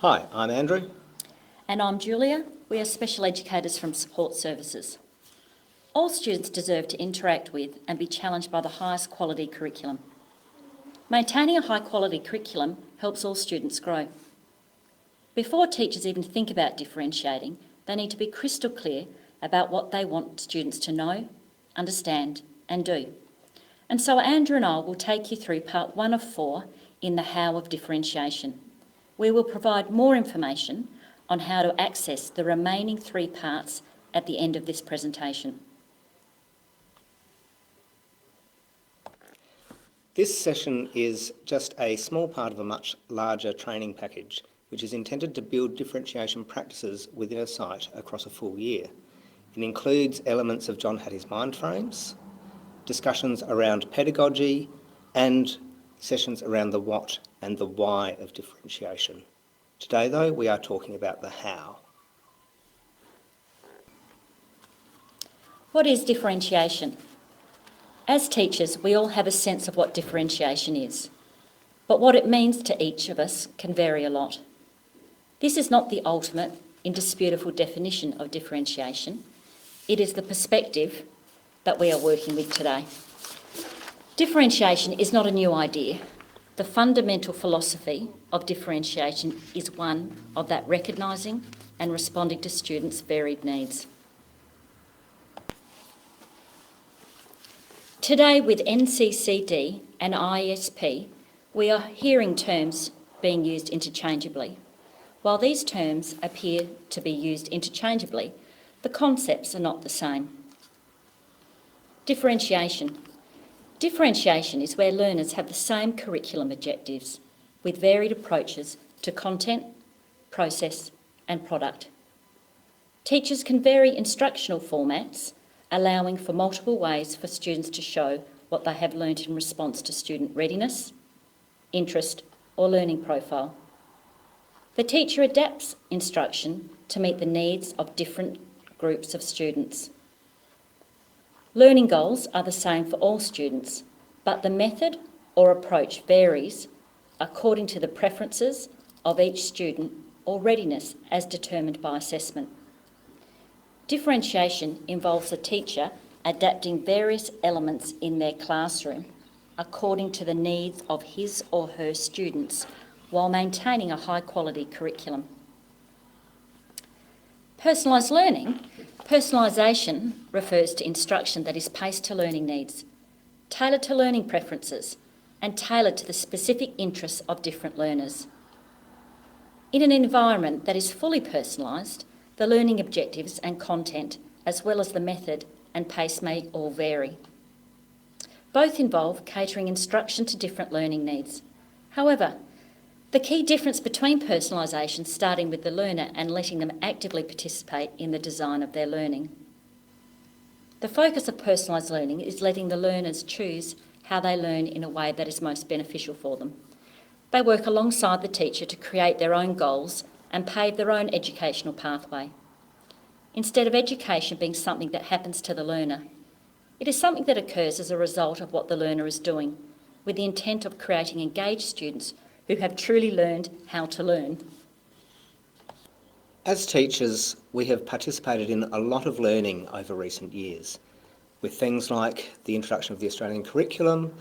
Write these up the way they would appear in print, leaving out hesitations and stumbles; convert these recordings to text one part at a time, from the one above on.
Hi, I'm Andrew. And I'm Julia. We are special educators from Support Services. All students deserve to interact with and be challenged by the highest quality curriculum. Maintaining a high quality curriculum helps all students grow. Before teachers even think about differentiating, they need to be crystal clear about what they want students to know, understand and do. And so Andrew and I will take you through part 1 of 4 in the How of Differentiation. We will provide more information on how to access the remaining 3 parts at the end of this presentation. This session is just a small part of a much larger training package, which is intended to build differentiation practices within a site across a full year. It includes elements of John Hattie's mind frames, discussions around pedagogy, and sessions around the what and the why of differentiation. Today, though, we are talking about the how. What is differentiation? As teachers, we all have a sense of what differentiation is, but what it means to each of us can vary a lot. This is not the ultimate, indisputable definition of differentiation. It is the perspective that we are working with today. Differentiation is not a new idea. The fundamental philosophy of differentiation is one of that recognising and responding to students' varied needs. Today, with NCCD and IESP, we are hearing terms being used interchangeably. While these terms appear to be used interchangeably, the concepts are not the same. Differentiation. Differentiation is where learners have the same curriculum objectives with varied approaches to content, process and product. Teachers can vary instructional formats, allowing for multiple ways for students to show what they have learnt in response to student readiness, interest or learning profile. The teacher adapts instruction to meet the needs of different groups of students. Learning goals are the same for all students, but the method or approach varies according to the preferences of each student or readiness as determined by assessment. Differentiation involves a teacher adapting various elements in their classroom according to the needs of his or her students while maintaining a high quality curriculum. Personalised learning. Personalisation refers to instruction that is paced to learning needs, tailored to learning preferences and tailored to the specific interests of different learners. In an environment that is fully personalised, the learning objectives and content, as well as the method and pace, may all vary. Both involve catering instruction to different learning needs. However, the key difference between personalisation, starting with the learner and letting them actively participate in the design of their learning. The focus of personalised learning is letting the learners choose how they learn in a way that is most beneficial for them. They work alongside the teacher to create their own goals and pave their own educational pathway. Instead of education being something that happens to the learner, it is something that occurs as a result of what the learner is doing, with the intent of creating engaged students who have truly learned how to learn. As teachers, we have participated in a lot of learning over recent years, with things like the introduction of the Australian curriculum,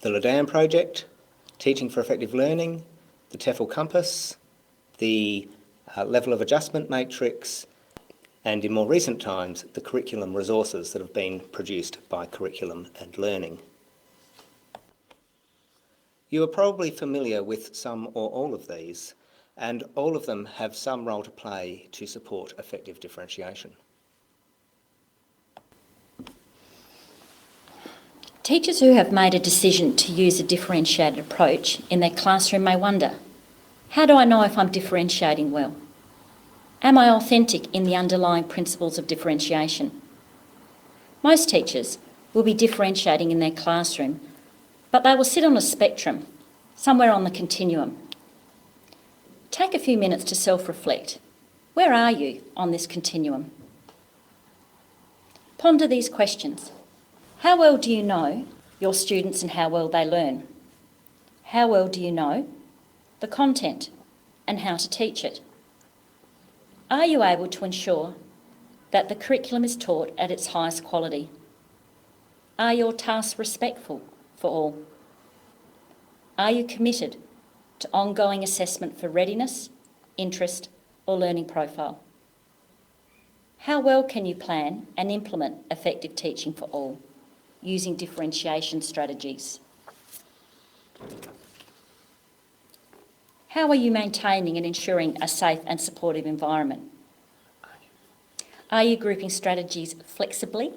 the LEDAM project, Teaching for Effective Learning, the TEFL Compass, the level of adjustment matrix, and in more recent times, the curriculum resources that have been produced by Curriculum and Learning. You are probably familiar with some or all of these, and all of them have some role to play to support effective differentiation. Teachers who have made a decision to use a differentiated approach in their classroom may wonder, how do I know if I'm differentiating well? Am I authentic in the underlying principles of differentiation? Most teachers will be differentiating in their classroom, but they will sit on a spectrum, somewhere on the continuum. Take a few minutes to self-reflect. Where are you on this continuum? Ponder these questions. How well do you know your students and how well they learn? How well do you know the content and how to teach it? Are you able to ensure that the curriculum is taught at its highest quality? Are your tasks respectful for all? Are you committed to ongoing assessment for readiness, interest, or learning profile? How well can you plan and implement effective teaching for all using differentiation strategies? How are you maintaining and ensuring a safe and supportive environment? Are you grouping strategies flexibly?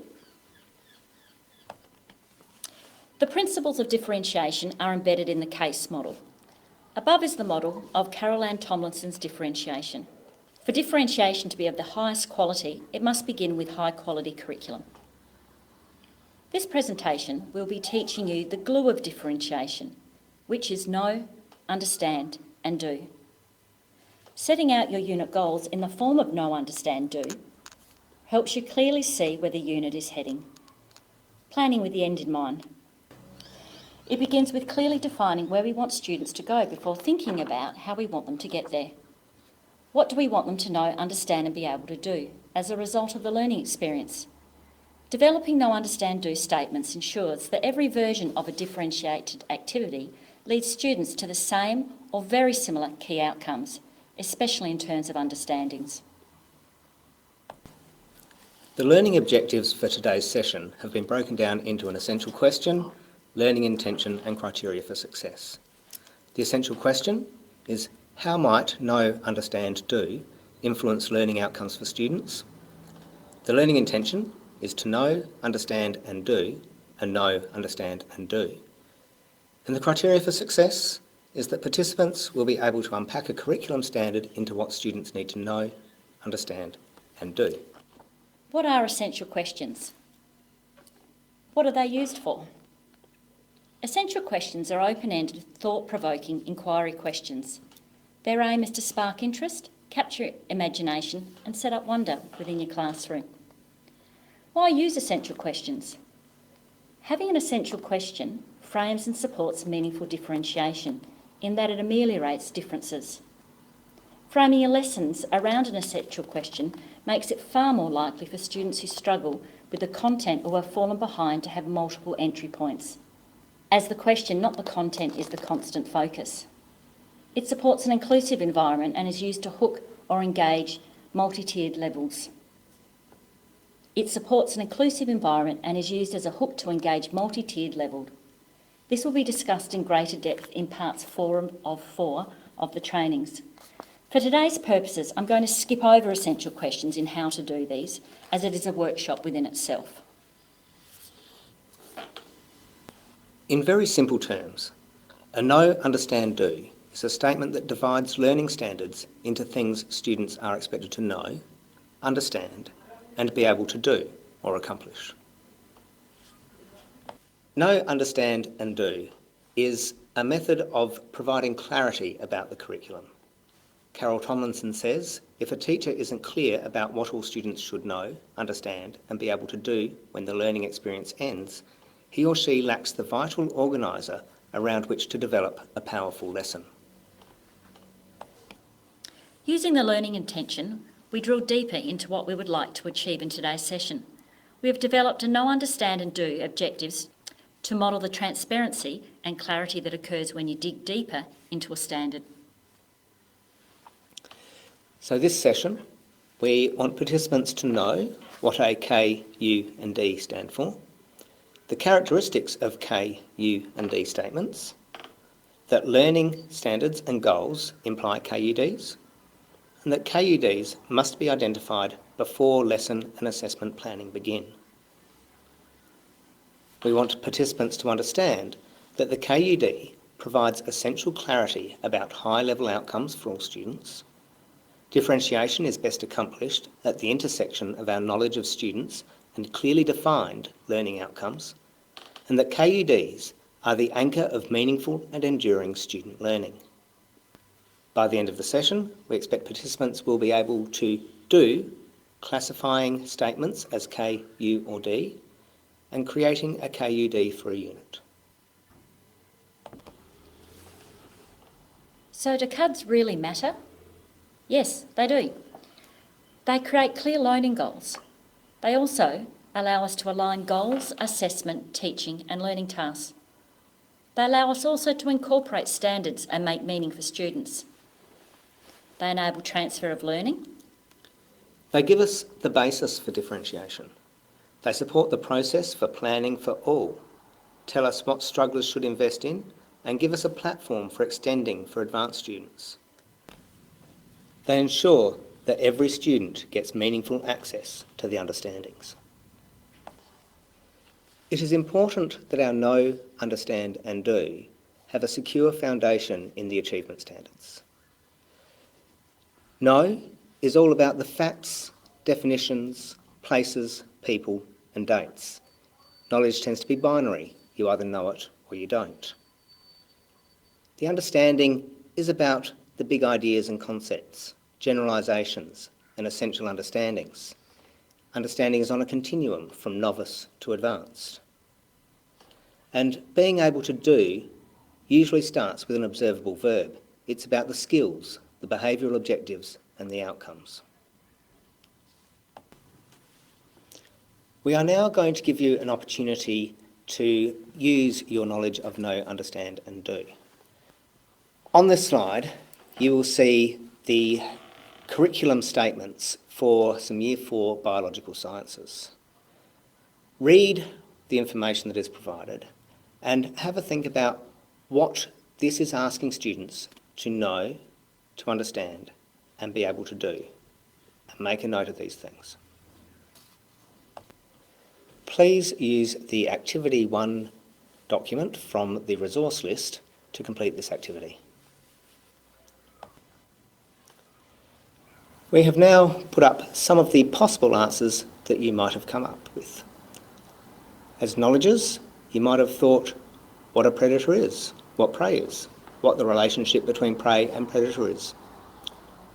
The principles of differentiation are embedded in the CASE model. Above is the model of Carol Ann Tomlinson's differentiation. For differentiation to be of the highest quality, it must begin with high quality curriculum. This presentation will be teaching you the glue of differentiation, which is know, understand and do. Setting out your unit goals in the form of know, understand, do helps you clearly see where the unit is heading. Planning with the end in mind. It begins with clearly defining where we want students to go before thinking about how we want them to get there. What do we want them to know, understand and be able to do as a result of the learning experience? Developing know, understand, do statements ensures that every version of a differentiated activity leads students to the same or very similar key outcomes, especially in terms of understandings. The learning objectives for today's session have been broken down into an essential question, learning intention and criteria for success. The essential question is, how might know, understand, do influence learning outcomes for students? The learning intention is to know, understand and do, and know, understand and do. And the criteria for success is that participants will be able to unpack a curriculum standard into what students need to know, understand and do. What are essential questions? What are they used for? Essential questions are open-ended, thought-provoking inquiry questions. Their aim is to spark interest, capture imagination and set up wonder within your classroom. Why use essential questions? Having an essential question frames and supports meaningful differentiation in that it ameliorates differences. Framing your lessons around an essential question makes it far more likely for students who struggle with the content or have fallen behind to have multiple entry points, as the question, not the content, is the constant focus. It supports an inclusive environment and is used to hook or engage multi-tiered levels. It supports an inclusive environment and is used as a hook to engage multi-tiered level. This will be discussed in greater depth in parts 4 of the trainings. For today's purposes, I'm going to skip over essential questions in how to do these, as it is a workshop within itself. In very simple terms, a know, understand, do is a statement that divides learning standards into things students are expected to know, understand, and be able to do or accomplish. Know, understand, and do is a method of providing clarity about the curriculum. Carol Tomlinson says, if a teacher isn't clear about what all students should know, understand, and be able to do when the learning experience ends, he or she lacks the vital organiser around which to develop a powerful lesson. Using the learning intention, we drill deeper into what we would like to achieve in today's session. We have developed a know, understand and do objectives to model the transparency and clarity that occurs when you dig deeper into a standard. So this session, we want participants to know what a K, U and D stand for, the characteristics of K, U and D statements, that learning standards and goals imply KUDs, and that KUDs must be identified before lesson and assessment planning begin. We want participants to understand that the KUD provides essential clarity about high-level outcomes for all students. Differentiation is best accomplished at the intersection of our knowledge of students and clearly defined learning outcomes, and that KUDs are the anchor of meaningful and enduring student learning. By the end of the session, we expect participants will be able to do classifying statements as K, U or D and creating a KUD for a unit. So do CUDs really matter? Yes, they do. They create clear learning goals. They also allow us to align goals, assessment, teaching and learning tasks. They allow us also to incorporate standards and make meaning for students. They enable transfer of learning. They give us the basis for differentiation. They support the process for planning for all, tell us what strugglers should invest in, and give us a platform for extending for advanced students. They ensure that every student gets meaningful access to the understandings. It is important that our know, understand and do have a secure foundation in the achievement standards. Know is all about the facts, definitions, places, people and dates. Knowledge tends to be binary. You either know it or you don't. The understanding is about the big ideas and concepts, generalisations and essential understandings. Understanding is on a continuum from novice to advanced. And being able to do usually starts with an observable verb. It's about the skills, the behavioural objectives and the outcomes. We are now going to give you an opportunity to use your knowledge of know, understand and do. On this slide, you will see the curriculum statements for some Year 4 biological sciences. Read the information that is provided and have a think about what this is asking students to know, to understand and be able to do. And make a note of these things. Please use the Activity 1 document from the resource list to complete this activity. We have now put up some of the possible answers that you might have come up with. As knowledges, you might have thought what a predator is, what prey is, what the relationship between prey and predator is.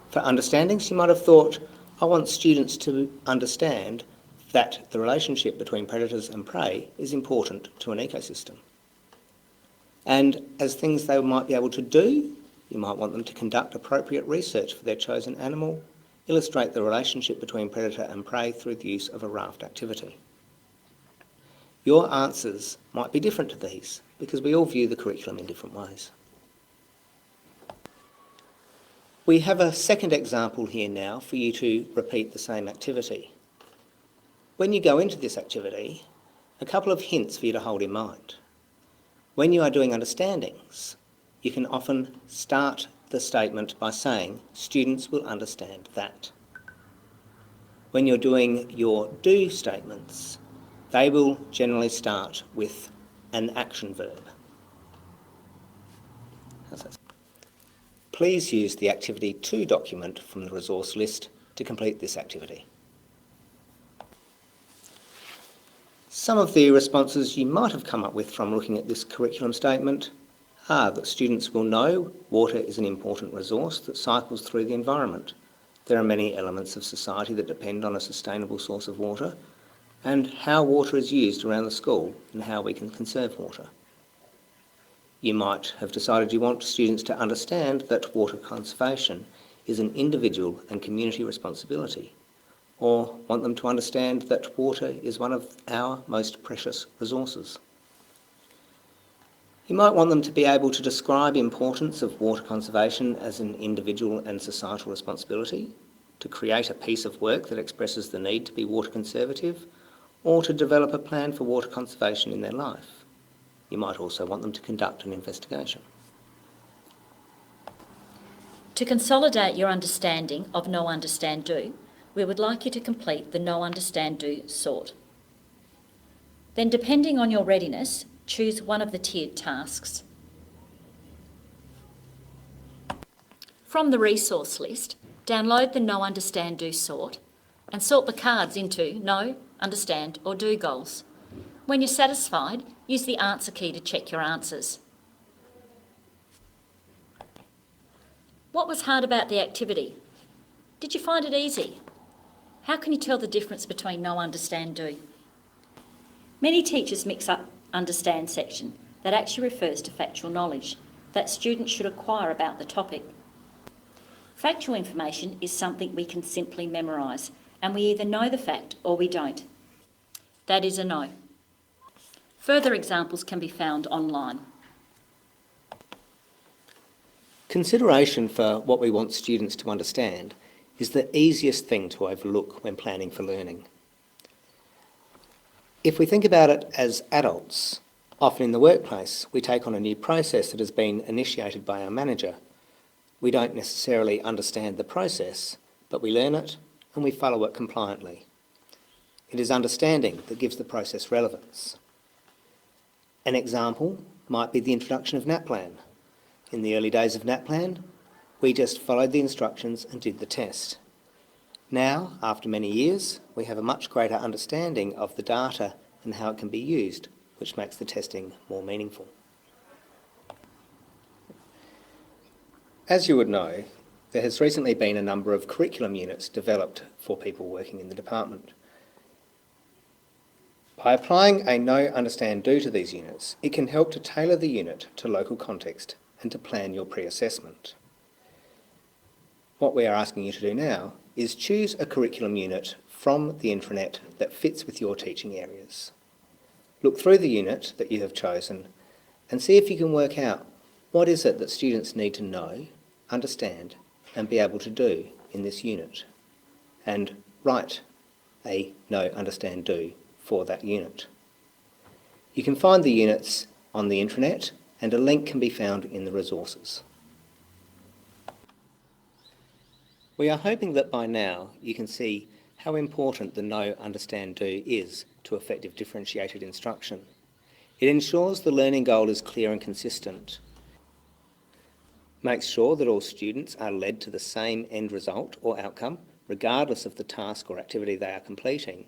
For understandings, you might have thought, I want students to understand that the relationship between predators and prey is important to an ecosystem. And as things they might be able to do, you might want them to conduct appropriate research for their chosen animal, illustrate the relationship between predator and prey through the use of a raft activity. Your answers might be different to these because we all view the curriculum in different ways. We have a second example here now for you to repeat the same activity. When you go into this activity, a couple of hints for you to hold in mind. When you are doing understandings, you can often start the statement by saying, students will understand that. When you're doing your do statements, they will generally start with an action verb. Please use the Activity 2 document from the resource list to complete this activity. Some of the responses you might have come up with from looking at this curriculum statement are that students will know water is an important resource that cycles through the environment. There are many elements of society that depend on a sustainable source of water, and how water is used around the school and how we can conserve water. You might have decided you want students to understand that water conservation is an individual and community responsibility, or want them to understand that water is one of our most precious resources. You might want them to be able to describe the importance of water conservation as an individual and societal responsibility, to create a piece of work that expresses the need to be water conservative, or to develop a plan for water conservation in their life. You might also want them to conduct an investigation. To consolidate your understanding of Know, Understand, Do, we would like you to complete the Know, Understand, Do sort. Then, depending on your readiness, choose one of the tiered tasks. From the resource list, download the Know, Understand, Do sort and sort the cards into Know, Understand or Do goals. When you're satisfied, use the answer key to check your answers. What was hard about the activity? Did you find it easy? How can you tell the difference between Know, Understand, Do? Many teachers mix up Understand section that actually refers to factual knowledge. that students should acquire about the topic. Factual information is something we can simply memorise, and we either know the fact or we don't. That is a no. Further examples can be found online. Consideration for what we want students to understand is the easiest thing to overlook when planning for learning. If we think about it as adults, often in the workplace we take on a new process that has been initiated by our manager. We don't necessarily understand the process, but we learn it and we follow it compliantly. It is understanding that gives the process relevance. An example might be the introduction of NAPLAN. In the early days of NAPLAN, we just followed the instructions and did the test. Now, after many years, we have a much greater understanding of the data and how it can be used, which makes the testing more meaningful. As you would know, there has recently been a number of curriculum units developed for people working in the department. By applying a know, understand, do to these units, it can help to tailor the unit to local context and to plan your pre-assessment. What we are asking you to do now is choose a curriculum unit from the intranet that fits with your teaching areas. Look through the unit that you have chosen and see if you can work out what is it that students need to know, understand and be able to do in this unit, and write a know, understand, do for that unit. You can find the units on the intranet and a link can be found in the resources. We are hoping that by now you can see how important the know, understand, do is to effective differentiated instruction. It ensures the learning goal is clear and consistent, makes sure that all students are led to the same end result or outcome, regardless of the task or activity they are completing,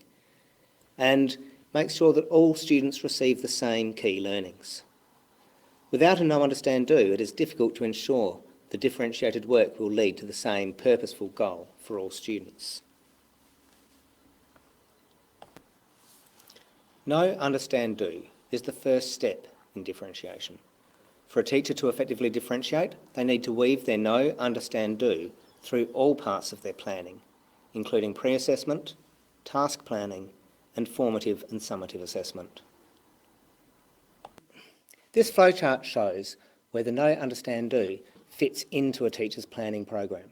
and makes sure that all students receive the same key learnings. Without a know, understand, do, it is difficult to ensure the differentiated work will lead to the same purposeful goal for all students. Know, understand, do is the first step in differentiation. For a teacher to effectively differentiate, they need to weave their know, understand, do through all parts of their planning, including pre-assessment, task planning, and formative and summative assessment. This flowchart shows where the know, understand, do fits into a teacher's planning program.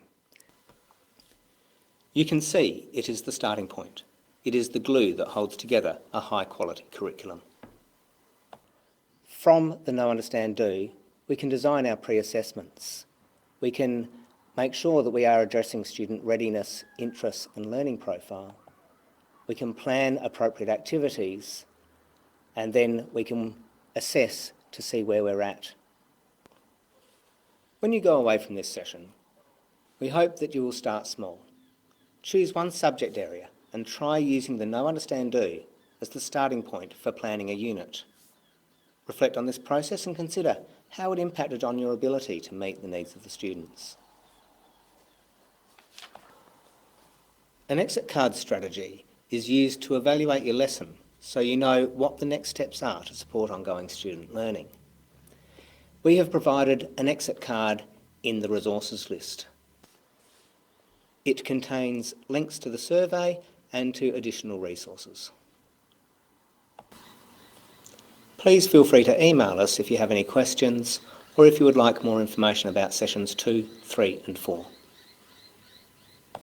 You can see it is the starting point. It is the glue that holds together a high-quality curriculum. From the know, understand, do, we can design our pre-assessments. We can make sure that we are addressing student readiness, interests and learning profile. We can plan appropriate activities and then we can assess to see where we're at. When you go away from this session, we hope that you will start small. Choose one subject area and try using the know, understand, do as the starting point for planning a unit. Reflect on this process and consider how it impacted on your ability to meet the needs of the students. An exit card strategy is used to evaluate your lesson so you know what the next steps are to support ongoing student learning. We have provided an exit card in the resources list. It contains links to the survey and to additional resources. Please feel free to email us if you have any questions or if you would like more information about sessions 2, 3 and 4.